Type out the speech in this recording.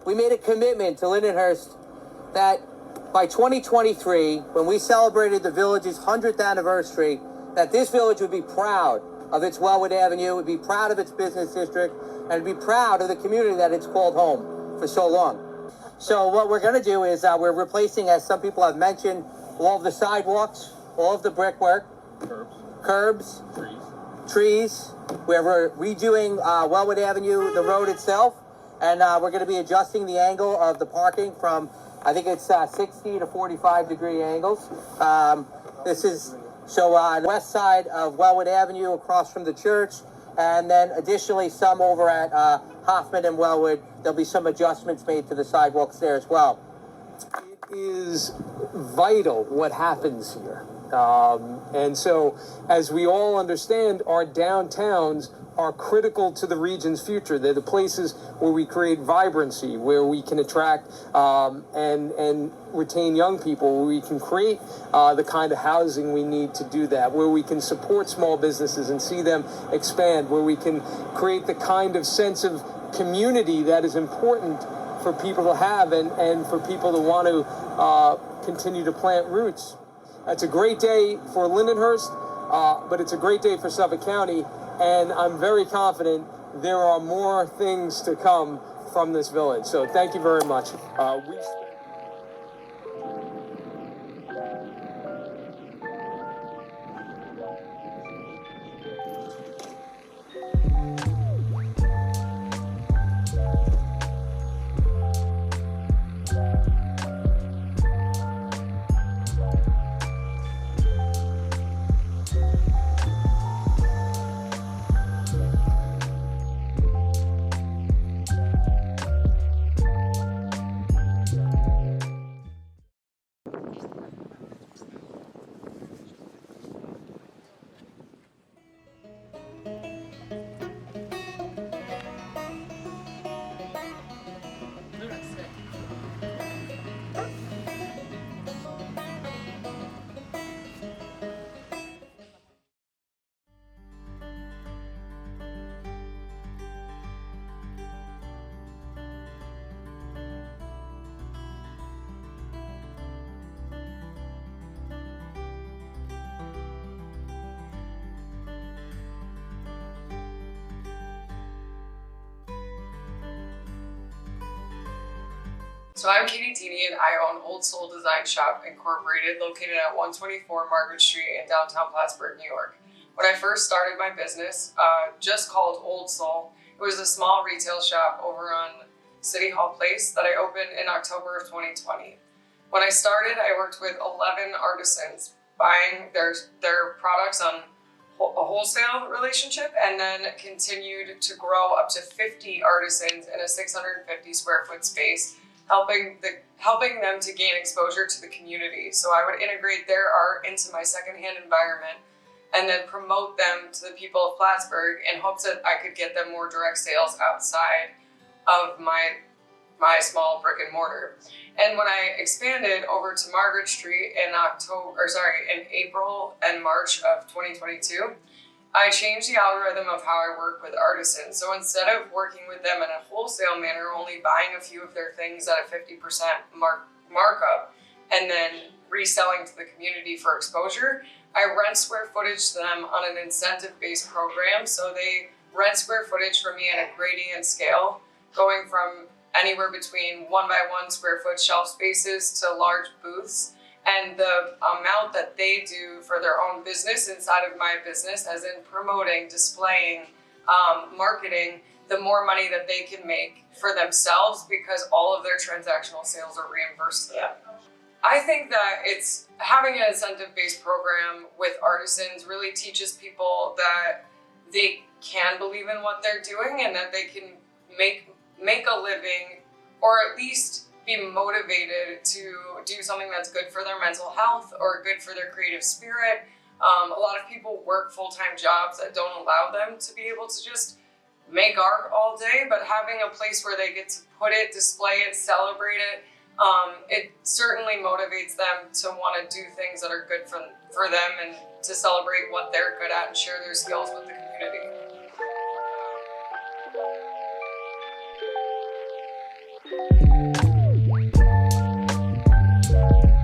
we made a commitment to Lindenhurst that by 2023, when we celebrated the village's 100th anniversary, that this village would be proud of its Wellwood Avenue, would be proud of its business district, and be proud of the community that it's called home for so long. So what we're going to do is we're replacing, as some people have mentioned, all of the sidewalks, all of the brickwork, curbs, trees. We're redoing Wellwood Avenue, the road itself, and we're going to be adjusting the angle of the parking from, I think it's 60 to 45 degree angles. This is on the west side of Wellwood Avenue across from the church, and then additionally some over at Hoffman and Wellwood. There'll be some adjustments made to the sidewalks there as well. It is vital what happens here. And so, as we all understand, our downtowns are critical to the region's future. They're the places where we create vibrancy, where we can attract and retain young people, where we can create the kind of housing we need to do that, where we can support small businesses and see them expand, where we can create the kind of sense of community that is important for people to have and for people to want to continue to plant roots. It's a great day for Lindenhurst, but it's a great day for Suffolk County, and I'm very confident there are more things to come from this village. So thank you very much. So I'm Katie Tini and I own Old Soul Design Shop Incorporated, located at 124 Margaret Street in downtown Plattsburgh, New York. When I first started my business, just called Old Soul, it was a small retail shop over on City Hall Place that I opened in October of 2020. When I started, I worked with 11 artisans, buying their products on a wholesale relationship, and then continued to grow up to 50 artisans in a 650 square foot space, helping them to gain exposure to the community. So I would integrate their art into my secondhand environment and then promote them to the people of Plattsburgh in hopes that I could get them more direct sales outside of my small brick and mortar. And when I expanded over to Margaret Street in April and March of 2022, I changed the algorithm of how I work with artisans. So instead of working with them in a wholesale manner, only buying a few of their things at a 50% markup and then reselling to the community for exposure, I rent square footage to them on an incentive-based program. So they rent square footage from me at a gradient scale, going from anywhere between 1 by 1 square foot shelf spaces to large booths. And the amount that they do for their own business inside of my business, as in promoting, displaying, marketing, the more money that they can make for themselves, because all of their transactional sales are reimbursed to them. I think that it's having an incentive-based program with artisans really teaches people that they can believe in what they're doing and that they can make a living, or at least be motivated to do something that's good for their mental health or good for their creative spirit. A lot of people work full-time jobs that don't allow them to be able to just make art all day, but having a place where they get to put it, display it, celebrate it, it certainly motivates them to want to do things that are good for them and to celebrate what they're good at and share their skills with the community. Bye.